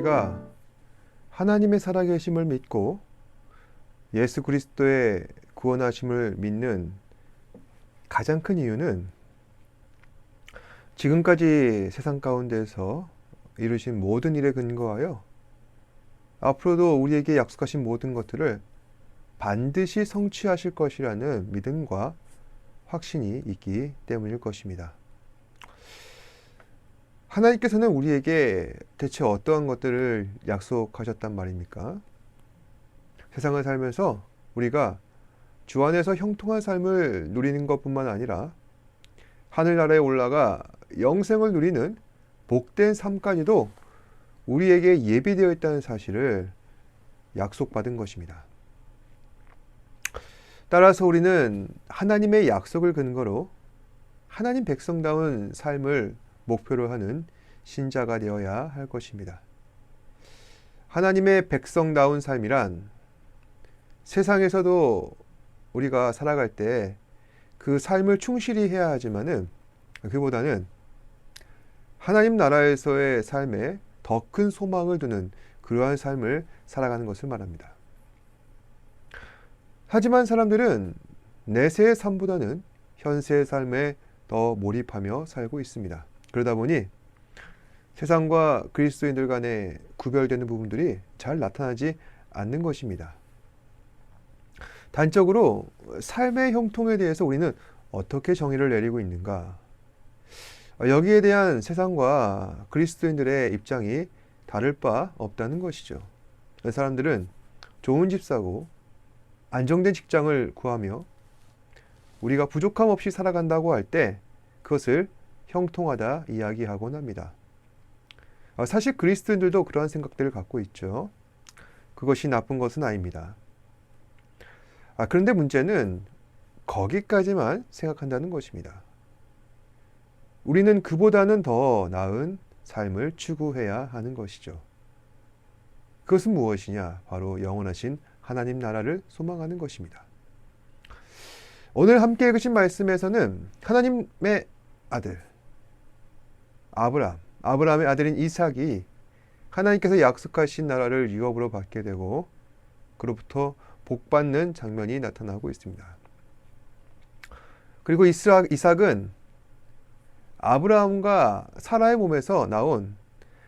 우리가 하나님의 살아계심을 믿고 예수 그리스도의 구원하심을 믿는 가장 큰 이유는 지금까지 세상 가운데서 이루신 모든 일에 근거하여 앞으로도 우리에게 약속하신 모든 것들을 반드시 성취하실 것이라는 믿음과 확신이 있기 때문일 것입니다. 하나님께서는 우리에게 대체 어떠한 것들을 약속하셨단 말입니까? 세상을 살면서 우리가 주 안에서 형통한 삶을 누리는 것뿐만 아니라 하늘나라에 올라가 영생을 누리는 복된 삶까지도 우리에게 예비되어 있다는 사실을 약속받은 것입니다. 따라서 우리는 하나님의 약속을 근거로 하나님 백성다운 삶을 목표로 하는 신자가 되어야 할 것입니다. 하나님의 백성다운 삶이란 세상에서도 우리가 살아갈 때 그 삶을 충실히 해야 하지만은 그보다는 하나님 나라에서의 삶에 더 큰 소망을 두는 그러한 삶을 살아가는 것을 말합니다. 하지만 사람들은 내세의 삶보다는 현세의 삶에 더 몰입하며 살고 있습니다. 그러다 보니 세상과 그리스도인들 간에 구별되는 부분들이 잘 나타나지 않는 것입니다. 단적으로 삶의 형통에 대해서 우리는 어떻게 정의를 내리고 있는가? 여기에 대한 세상과 그리스도인들의 입장이 다를 바 없다는 것이죠. 사람들은 좋은 집 사고 안정된 직장을 구하며 우리가 부족함 없이 살아간다고 할 때 그것을 형통하다 이야기하곤 합니다. 사실 그리스도인들도 그러한 생각들을 갖고 있죠. 그것이 나쁜 것은 아닙니다. 그런데 문제는 거기까지만 생각한다는 것입니다. 우리는 그보다는 더 나은 삶을 추구해야 하는 것이죠. 그것은 무엇이냐? 바로 영원하신 하나님 나라를 소망하는 것입니다. 오늘 함께 읽으신 말씀에서는 하나님의 아들 아브라함의 아들인 이삭이 하나님께서 약속하신 나라를 유업으로 받게 되고 그로부터 복받는 장면이 나타나고 있습니다. 그리고 이삭은 아브라함과 사라의 몸에서 나온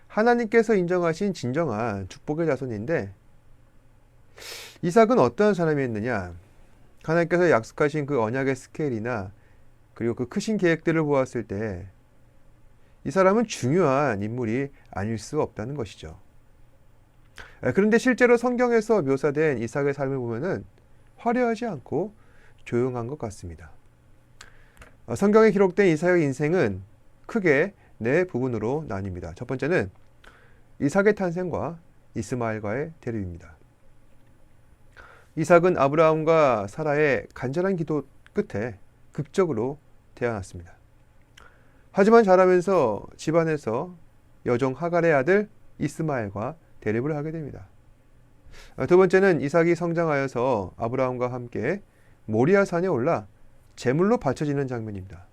하나님께서 인정하신 진정한 축복의 자손인데 이삭은 어떠한 사람이었느냐? 하나님께서 약속하신 그 언약의 스케일이나 그리고 그 크신 계획들을 보았을 때 이 사람은 중요한 인물이 아닐 수 없다는 것이죠. 그런데 실제로 성경에서 묘사된 이삭의 삶을 보면은 화려하지 않고 조용한 것 같습니다. 성경에 기록된 이삭의 인생은 크게 네 부분으로 나뉩니다. 첫 번째는 이삭의 탄생과 이스마엘과의 대립입니다. 이삭은 아브라함과 사라의 간절한 기도 끝에 극적으로 태어났습니다. 하지만 자라면서 집안에서 여종 하갈의 아들 이스마엘과 대립을 하게 됩니다. 두 번째는 이삭이 성장하여서 아브라함과 함께 모리아 산에 올라 제물로 바쳐지는 장면입니다.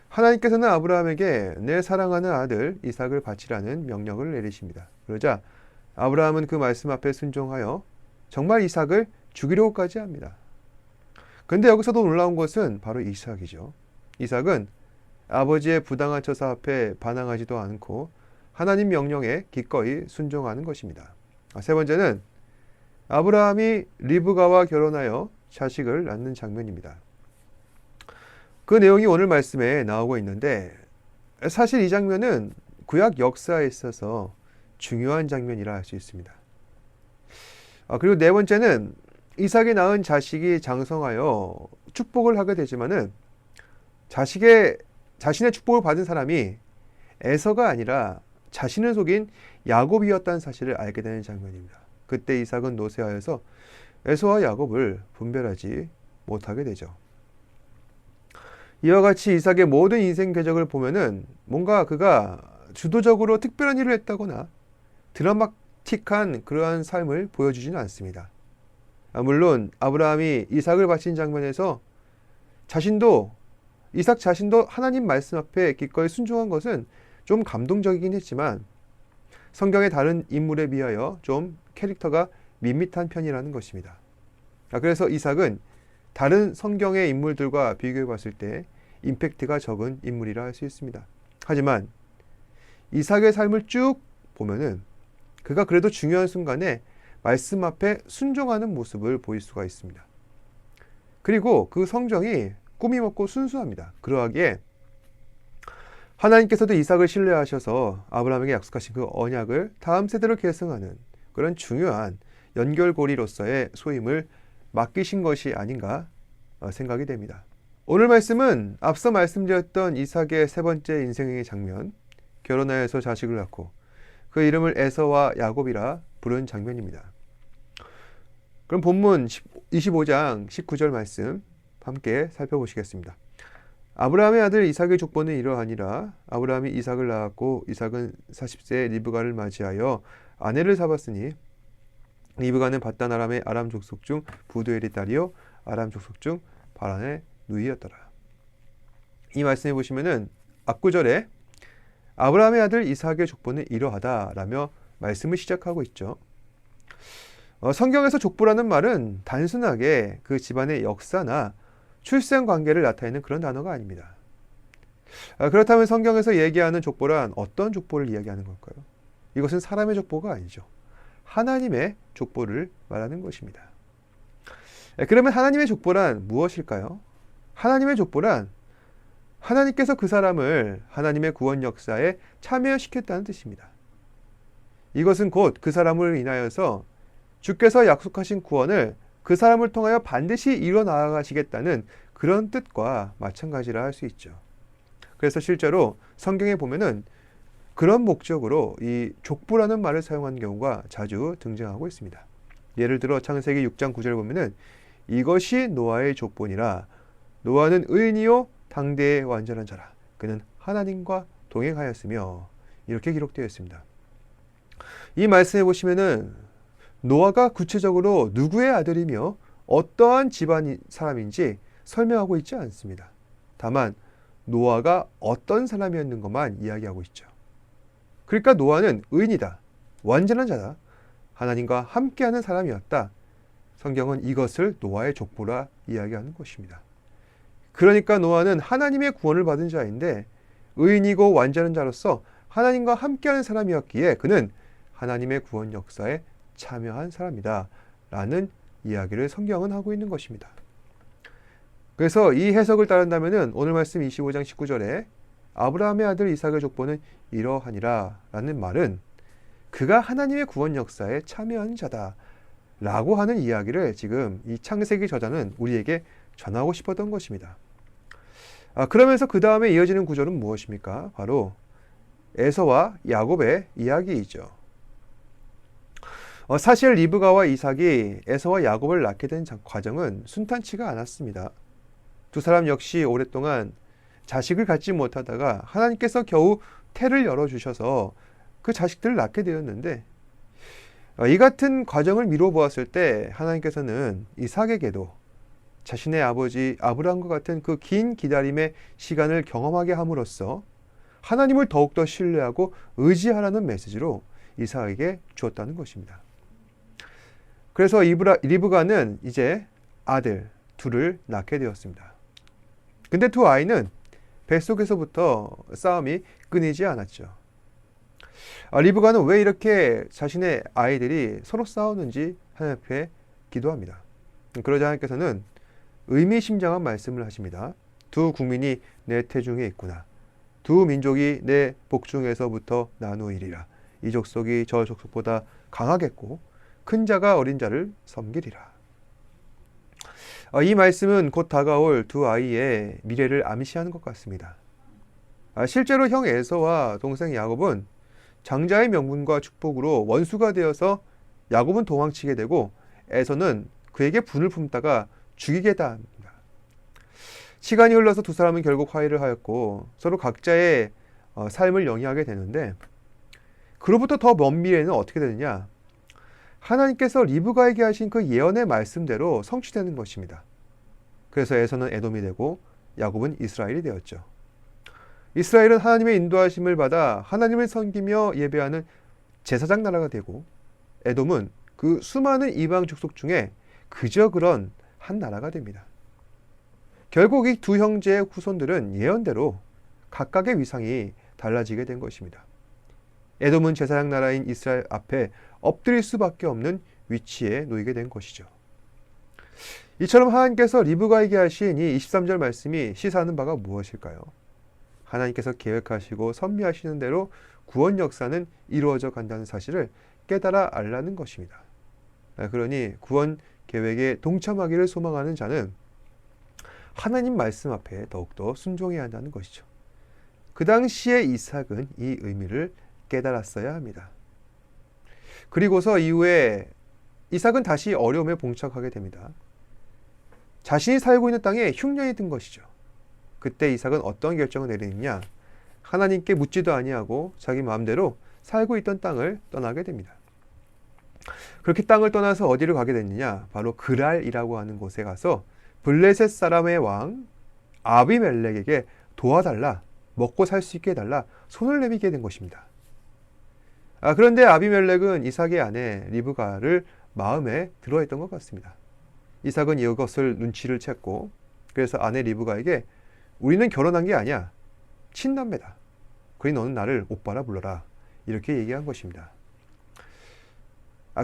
하나님께서는 아브라함에게 내 사랑하는 아들 이삭을 바치라는 명령을 내리십니다. 그러자 아브라함은 그 말씀 앞에 순종하여 정말 이삭을 죽이려고까지 합니다. 그런데 여기서도 놀라운 것은 바로 이삭이죠. 이삭은 아버지의 부당한 처사 앞에 반항하지도 않고 하나님 명령에 기꺼이 순종하는 것입니다. 세 번째는 아브라함이 리브가와 결혼하여 자식을 낳는 장면입니다. 그 내용이 오늘 말씀에 나오고 있는데 사실 이 장면은 구약 역사에 있어서 중요한 장면이라 할 수 있습니다. 그리고 네 번째는 이삭이 낳은 자식이 장성하여 축복을 하게 되지만은 자신의 축복을 받은 사람이 에서가 아니라 자신을 속인 야곱이었다는 사실을 알게 되는 장면입니다. 그때 이삭은 노쇠하여서 에서와 야곱을 분별하지 못하게 되죠. 이와 같이 이삭의 모든 인생 궤적을 보면은 뭔가 그가 주도적으로 특별한 일을 했다거나 드라마틱한 그러한 삶을 보여주지는 않습니다. 물론 아브라함이 이삭을 바친 장면에서 이삭 자신도 하나님 말씀 앞에 기꺼이 순종한 것은 좀 감동적이긴 했지만 성경의 다른 인물에 비하여 좀 캐릭터가 밋밋한 편이라는 것입니다. 그래서 이삭은 다른 성경의 인물들과 비교해 봤을 때 임팩트가 적은 인물이라 할 수 있습니다. 하지만 이삭의 삶을 쭉 보면은 그가 그래도 중요한 순간에 말씀 앞에 순종하는 모습을 보일 수가 있습니다. 그리고 그 성정이 꾸밈 없고 순수합니다. 그러하기에 하나님께서도 이삭을 신뢰하셔서 아브라함에게 약속하신 그 언약을 다음 세대로 계승하는 그런 중요한 연결고리로서의 소임을 맡기신 것이 아닌가 생각이 됩니다. 오늘 말씀은 앞서 말씀드렸던 이삭의 세 번째 인생의 장면, 결혼하여서 자식을 낳고 그 이름을 에서와 야곱이라 부른 장면입니다. 그럼 본문 25장 19절 말씀 함께 살펴보시겠습니다. 아브라함의 아들 이삭의 족보는 이러하니라. 아브라함이 이삭을 낳았고 이삭은 40세에 리브가를 맞이하여 아내를 잡았으니 리브가는 바단 아람의 아람 족속 중 부두엘의 딸이요 아람 족속 중 바란의 누이였더라. 이 말씀해 보시면은 앞구절에 아브라함의 아들 이삭의 족보는 이러하다라며 말씀을 시작하고 있죠. 성경에서 족보라는 말은 단순하게 그 집안의 역사나 출생 관계를 나타내는 그런 단어가 아닙니다. 그렇다면 성경에서 얘기하는 족보란 어떤 족보를 이야기하는 걸까요? 이것은 사람의 족보가 아니죠. 하나님의 족보를 말하는 것입니다. 그러면 하나님의 족보란 무엇일까요? 하나님의 족보란 하나님께서 그 사람을 하나님의 구원 역사에 참여시켰다는 뜻입니다. 이것은 곧 그 사람을 인하여서 주께서 약속하신 구원을 그 사람을 통하여 반드시 이뤄나가시겠다는 그런 뜻과 마찬가지라 할 수 있죠. 그래서 실제로 성경에 보면은 그런 목적으로 이 족보라는 말을 사용하는 경우가 자주 등장하고 있습니다. 예를 들어 창세기 6장 9절 보면은 이것이 노아의 족보니라. 노아는 의인이요 당대의 완전한 자라. 그는 하나님과 동행하였으며 이렇게 기록되어 있습니다. 이 말씀해 보시면은 노아가 구체적으로 누구의 아들이며 어떠한 집안 사람인지 설명하고 있지 않습니다. 다만 노아가 어떤 사람이었는 것만 이야기하고 있죠. 그러니까 노아는 의인이다. 완전한 자다. 하나님과 함께하는 사람이었다. 성경은 이것을 노아의 족보라 이야기하는 것입니다. 그러니까 노아는 하나님의 구원을 받은 자인데 의인이고 완전한 자로서 하나님과 함께하는 사람이었기에 그는 하나님의 구원 역사에 참여한 사람이다 라는 이야기를 성경은 하고 있는 것입니다. 그래서 이 해석을 따른다면 오늘 말씀 25장 19절에 아브라함의 아들 이삭의 족보는 이러하니라 라는 말은 그가 하나님의 구원 역사에 참여한 자다 라고 하는 이야기를 지금 이 창세기 저자는 우리에게 전하고 싶었던 것입니다. 그러면서 그 다음에 이어지는 구절은 무엇입니까? 바로 에서와 야곱의 이야기이죠. 사실 리브가와 이삭이 에서와 야곱을 낳게 된 과정은 순탄치가 않았습니다. 두 사람 역시 오랫동안 자식을 갖지 못하다가 하나님께서 겨우 태를 열어주셔서 그 자식들을 낳게 되었는데 이 같은 과정을 미뤄 보았을 때 하나님께서는 이삭에게도 자신의 아버지 아브라함과 같은 그 긴 기다림의 시간을 경험하게 함으로써 하나님을 더욱더 신뢰하고 의지하라는 메시지로 이삭에게 주었다는 것입니다. 그래서 리브가는 이제 아들 둘을 낳게 되었습니다. 근데 두 아이는 뱃속에서부터 싸움이 끊이지 않았죠. 리브가는 왜 이렇게 자신의 아이들이 서로 싸우는지 하나님 앞에 기도합니다. 그러자 하나님께서는 의미심장한 말씀을 하십니다. 두 국민이 내 태중에 있구나. 두 민족이 내 복중에서부터 나누이리라. 이 족속이 저 족속보다 강하겠고 큰 자가 어린 자를 섬기리라. 이 말씀은 곧 다가올 두 아이의 미래를 암시하는 것 같습니다. 실제로 형 에서와 동생 야곱은 장자의 명분과 축복으로 원수가 되어서 야곱은 도망치게 되고 에서는 그에게 분을 품다가 죽이겠다 합니다. 시간이 흘러서 두 사람은 결국 화해를 하였고 서로 각자의 삶을 영위하게 되는데 그로부터 더 먼 미래는 어떻게 되느냐? 하나님께서 리브가에게 하신 그 예언의 말씀대로 성취되는 것입니다. 그래서 에서는 에돔이 되고 야곱은 이스라엘이 되었죠. 이스라엘은 하나님의 인도하심을 받아 하나님을 섬기며 예배하는 제사장 나라가 되고 에돔은 그 수많은 이방 족속 중에 그저 그런 한 나라가 됩니다. 결국 이 두 형제의 후손들은 예언대로 각각의 위상이 달라지게 된 것입니다. 에돔은 제사장 나라인 이스라엘 앞에 엎드릴 수밖에 없는 위치에 놓이게 된 것이죠. 이처럼 하나님께서 리브가에게 하신 이 23절 말씀이 시사하는 바가 무엇일까요? 하나님께서 계획하시고 섭리하시는 대로 구원 역사는 이루어져 간다는 사실을 깨달아 알라는 것입니다. 그러니 구원 계획에 동참하기를 소망하는 자는 하나님 말씀 앞에 더욱더 순종해야 한다는 것이죠. 그 당시에 이삭은 이 의미를 깨달았어야 합니다. 그리고서 이후에 이삭은 다시 어려움에 봉착하게 됩니다. 자신이 살고 있는 땅에 흉년이 든 것이죠. 그때 이삭은 어떤 결정을 내리느냐? 하나님께 묻지도 아니하고 자기 마음대로 살고 있던 땅을 떠나게 됩니다. 그렇게 땅을 떠나서 어디를 가게 됐느냐? 바로 그랄이라고 하는 곳에 가서 블레셋 사람의 왕 아비멜렉에게 도와달라, 먹고 살 수 있게 해달라 손을 내밀게 된 것입니다. 그런데 아비멜렉은 이삭의 아내 리브가를 마음에 들어했던 것 같습니다. 이삭은 이것을 눈치를 챘고 그래서 아내 리브가에게 우리는 결혼한 게 아니야. 친남매다. 그러니 너는 나를 오빠라 불러라. 이렇게 얘기한 것입니다.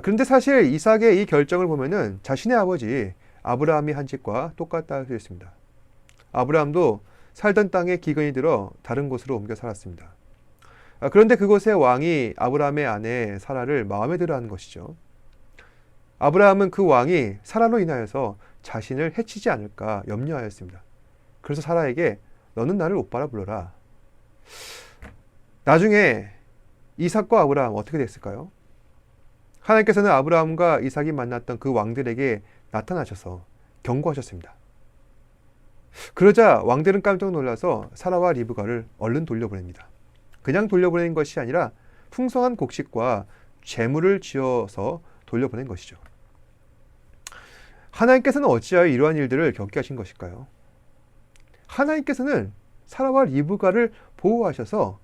그런데 사실 이삭의 이 결정을 보면은 자신의 아버지 아브라함이 한 짓과 똑같다 할 수 있습니다. 아브라함도 살던 땅에 기근이 들어 다른 곳으로 옮겨 살았습니다. 그런데 그곳의 왕이 아브라함의 아내 사라를 마음에 들어 하는 것이죠. 아브라함은 그 왕이 사라로 인하여서 자신을 해치지 않을까 염려하였습니다. 그래서 사라에게 너는 나를 오빠라 불러라. 나중에 이삭과 아브라함 어떻게 됐을까요? 하나님께서는 아브라함과 이삭이 만났던 그 왕들에게 나타나셔서 경고하셨습니다. 그러자 왕들은 깜짝 놀라서 사라와 리브가를 얼른 돌려보냅니다. 그냥 돌려보낸 것이 아니라 풍성한 곡식과 재물을 지어서 돌려보낸 것이죠. 하나님께서는 어찌하여 이러한 일들을 겪게 하신 것일까요? 하나님께서는 사라와 리브가를 보호하셔서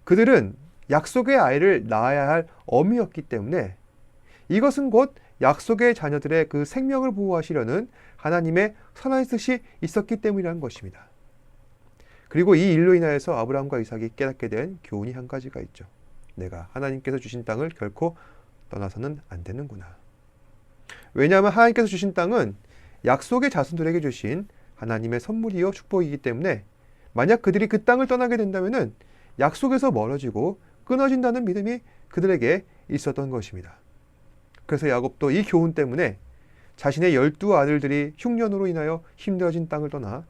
그들은 약속의 아이를 낳아야 할 어미였기 때문에 이것은 곧 약속의 자녀들의 그 생명을 보호하시려는 하나님의 선한 뜻이 있었기 때문이라는 것입니다. 그리고 이 일로 인하여서 아브라함과 이삭이 깨닫게 된 교훈이 한 가지가 있죠. 내가 하나님께서 주신 땅을 결코 떠나서는 안 되는구나. 왜냐하면 하나님께서 주신 땅은 약속의 자손들에게 주신 하나님의 선물이요 축복이기 때문에 만약 그들이 그 땅을 떠나게 된다면 약속에서 멀어지고 끊어진다는 믿음이 그들에게 있었던 것입니다. 그래서 야곱도 이 교훈 때문에 자신의 12 아들들이 흉년으로 인하여 힘들어진 땅을 떠나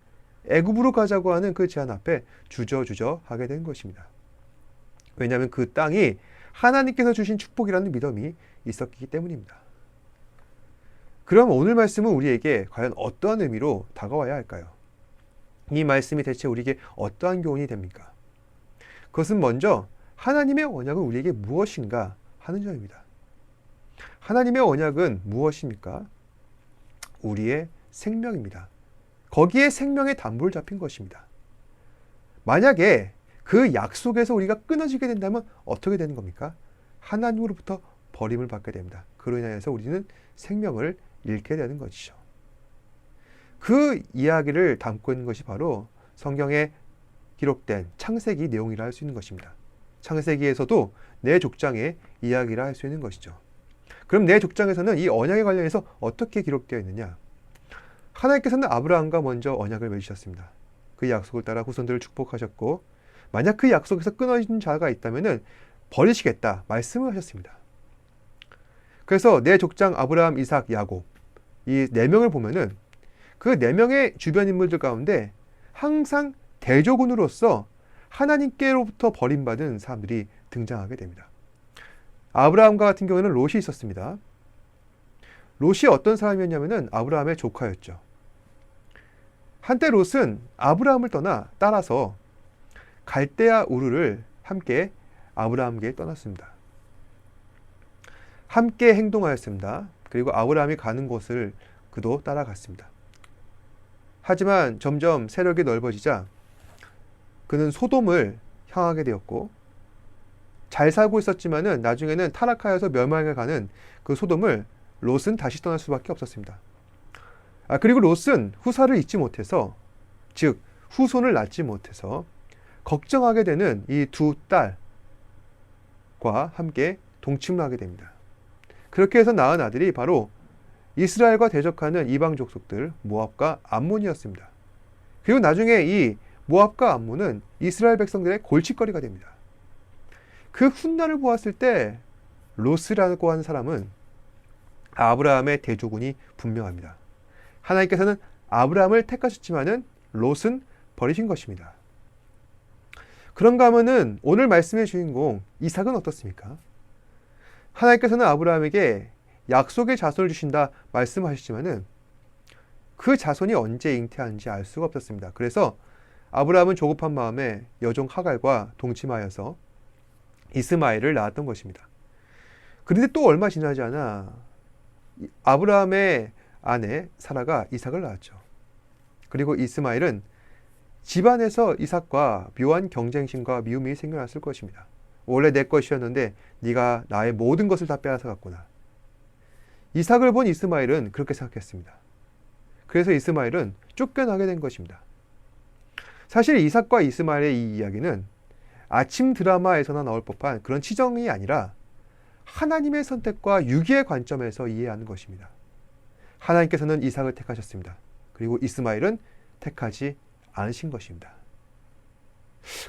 애굽으로 가자고 하는 그 제안 앞에 주저주저 하게 된 것입니다. 왜냐하면 그 땅이 하나님께서 주신 축복이라는 믿음이 있었기 때문입니다. 그럼 오늘 말씀은 우리에게 과연 어떠한 의미로 다가와야 할까요? 이 말씀이 대체 우리에게 어떠한 교훈이 됩니까? 그것은 먼저 하나님의 언약은 우리에게 무엇인가 하는 점입니다. 하나님의 언약은 무엇입니까? 우리의 생명입니다. 거기에 생명의 담보를 잡힌 것입니다. 만약에 그 약속에서 우리가 끊어지게 된다면 어떻게 되는 겁니까? 하나님으로부터 버림을 받게 됩니다. 그로 인하여서 우리는 생명을 잃게 되는 것이죠. 그 이야기를 담고 있는 것이 바로 성경에 기록된 창세기 내용이라 할 수 있는 것입니다. 창세기에서도 내 족장의 이야기라 할 수 있는 것이죠. 그럼 내 족장에서는 이 언약에 관련해서 어떻게 기록되어 있느냐? 하나님께서는 아브라함과 먼저 언약을 맺으셨습니다. 그 약속을 따라 후손들을 축복하셨고 만약 그 약속에서 끊어진 자가 있다면 버리시겠다 말씀을 하셨습니다. 그래서 내 족장 아브라함, 이삭, 야곱 이 4명을 보면은 그 4명의 주변 인물들 가운데 항상 대조군으로서 하나님께로부터 버림받은 사람들이 등장하게 됩니다. 아브라함과 같은 경우에는 롯이 있었습니다. 롯이 어떤 사람이었냐면은 아브라함의 조카였죠. 한때 롯은 아브라함을 떠나 따라서 갈대아 우르를 함께 아브라함에게 떠났습니다. 함께 행동하였습니다. 그리고 아브라함이 가는 곳을 그도 따라갔습니다. 하지만 점점 세력이 넓어지자 그는 소돔을 향하게 되었고 잘 살고 있었지만은 나중에는 타락하여서 멸망해 가는 그 소돔을 롯은 다시 떠날 수밖에 없었습니다. 그리고 롯은 후사를 잊지 못해서, 즉 후손을 낳지 못해서 걱정하게 되는 이 두 딸과 함께 동침을 하게 됩니다. 그렇게 해서 낳은 아들이 바로 이스라엘과 대적하는 이방 족속들 모압과 암몬이었습니다. 그리고 나중에 이 모압과 암몬은 이스라엘 백성들의 골칫거리가 됩니다. 그 훗날을 보았을 때 롯이라고 하는 사람은 아브라함의 대조군이 분명합니다. 하나님께서는 아브라함을 택하셨지만은 롯은 버리신 것입니다. 그런가 하면은 오늘 말씀의 주인공 이삭은 어떻습니까? 하나님께서는 아브라함에게 약속의 자손을 주신다 말씀하셨지만은 그 자손이 언제 잉태하는지 알 수가 없었습니다. 그래서 아브라함은 조급한 마음에 여종 하갈과 동침하여서 이스마엘을 낳았던 것입니다. 그런데 또 얼마 지나지 않아 아브라함의 아내 사라가 이삭을 낳았죠. 그리고 이스마엘은 집안에서 이삭과 묘한 경쟁심과 미움이 생겨났을 것입니다. 원래 내 것이었는데 네가 나의 모든 것을 다 빼앗아 갔구나. 이삭을 본 이스마엘은 그렇게 생각했습니다. 그래서 이스마엘은 쫓겨나게 된 것입니다. 사실 이삭과 이스마엘의 이 이야기는 아침 드라마에서나 나올 법한 그런 치정이 아니라 하나님의 선택과 유기의 관점에서 이해하는 것입니다. 하나님께서는 이삭을 택하셨습니다. 그리고 이스마엘은 택하지 않으신 것입니다.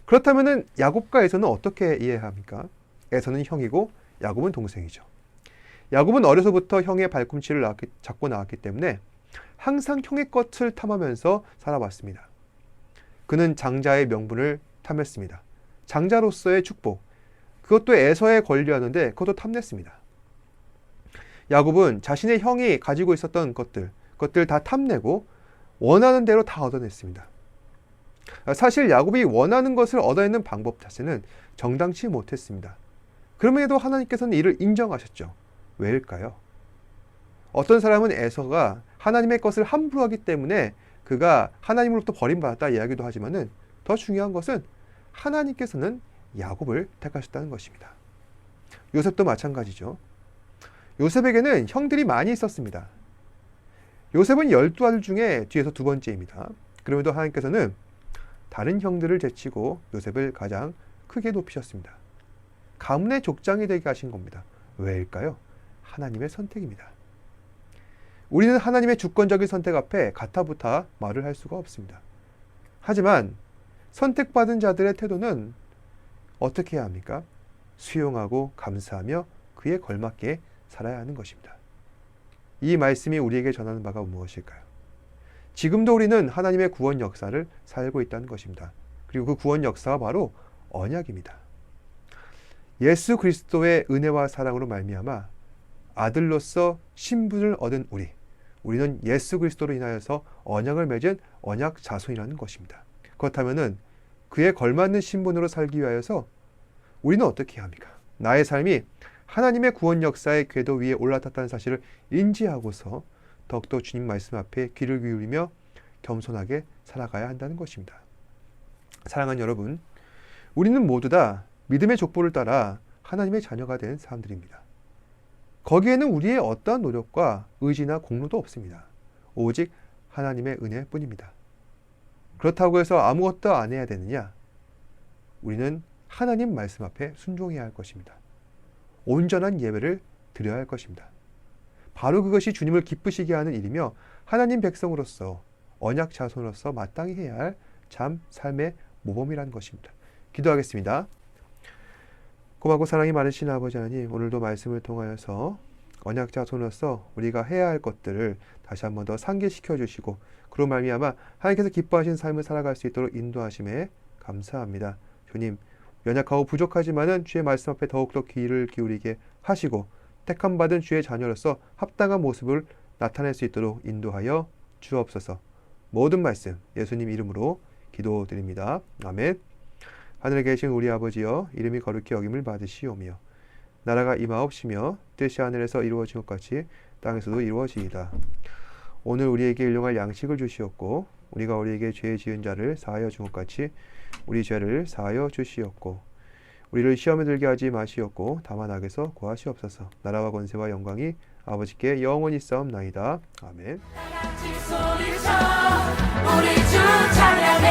그렇다면 야곱과 에서는 어떻게 이해합니까? 에서는 형이고 야곱은 동생이죠. 야곱은 어려서부터 형의 발꿈치를 잡고 나왔기 때문에 항상 형의 것을 탐하면서 살아왔습니다. 그는 장자의 명분을 탐했습니다. 장자로서의 축복, 그것도 에서에 권리하는데 그것도 탐냈습니다. 야곱은 자신의 형이 가지고 있었던 것들 다 탐내고 원하는 대로 다 얻어냈습니다. 사실 야곱이 원하는 것을 얻어내는 방법 자체는 정당치 못했습니다. 그럼에도 하나님께서는 이를 인정하셨죠. 왜일까요? 어떤 사람은 에서가 하나님의 것을 함부로 하기 때문에 그가 하나님으로부터 버림받았다 이야기도 하지만은 더 중요한 것은 하나님께서는 야곱을 택하셨다는 것입니다. 요셉도 마찬가지죠. 요셉에게는 형들이 많이 있었습니다. 요셉은 12아들 중에 뒤에서 두 번째입니다. 그럼에도 하나님께서는 다른 형들을 제치고 요셉을 가장 크게 높이셨습니다. 가문의 족장이 되게 하신 겁니다. 왜일까요? 하나님의 선택입니다. 우리는 하나님의 주권적인 선택 앞에 가타부타 말을 할 수가 없습니다. 하지만 선택받은 자들의 태도는 어떻게 해야 합니까? 수용하고 감사하며 그에 걸맞게 살아야 하는 것입니다. 이 말씀이 우리에게 전하는 바가 무엇일까요? 지금도 우리는 하나님의 구원 역사를 살고 있다는 것입니다. 그리고 그 구원 역사가 바로 언약입니다. 예수 그리스도의 은혜와 사랑으로 말미암아 아들로서 신분을 얻은 우리는 예수 그리스도로 인하여서 언약을 맺은 언약 자손이라는 것입니다. 그렇다면은 그에 걸맞는 신분으로 살기 위하여서 우리는 어떻게 해야 합니까? 나의 삶이 하나님의 구원 역사의 궤도 위에 올라탔다는 사실을 인지하고서 더욱더 주님 말씀 앞에 귀를 기울이며 겸손하게 살아가야 한다는 것입니다. 사랑하는 여러분, 우리는 모두 다 믿음의 족보를 따라 하나님의 자녀가 된 사람들입니다. 거기에는 우리의 어떠한 노력과 의지나 공로도 없습니다. 오직 하나님의 은혜뿐입니다. 그렇다고 해서 아무것도 안 해야 되느냐? 우리는 하나님 말씀 앞에 순종해야 할 것입니다. 온전한 예배를 드려야 할 것입니다. 바로 그것이 주님을 기쁘시게 하는 일이며 하나님 백성으로서 언약 자손으로서 마땅히 해야 할 참 삶의 모범이라는 것입니다. 기도하겠습니다. 고맙고 사랑이 많으신 아버지 하나님, 오늘도 말씀을 통하여서 언약 자손으로서 우리가 해야 할 것들을 다시 한 번 더 상기시켜 주시고 그로 말미암아 하나님께서 기뻐하신 삶을 살아갈 수 있도록 인도하심에 감사합니다. 주님, 연약하고 부족하지만은 주의 말씀 앞에 더욱더 귀를 기울이게 하시고 택함 받은 주의 자녀로서 합당한 모습을 나타낼 수 있도록 인도하여 주옵소서. 모든 말씀 예수님 이름으로 기도드립니다. 아멘. 하늘에 계신 우리 아버지여, 이름이 거룩히 여김을 받으시오며 나라가 임하옵시며 뜻이 하늘에서 이루어진 것 같이 땅에서도 이루어지이다. 오늘 우리에게 일용할 양식을 주시옵고 우리가 우리에게 죄 지은 자를 사하여 준 것 같이 우리 죄를 사하여 주시옵고 우리를 시험에 들게 하지 마시옵고 다만 악에서 구하시옵소서. 나라와 권세와 영광이 아버지께 영원히 있사옵나이다. 아멘. 다 같이 소리쳐 우리 주 찬양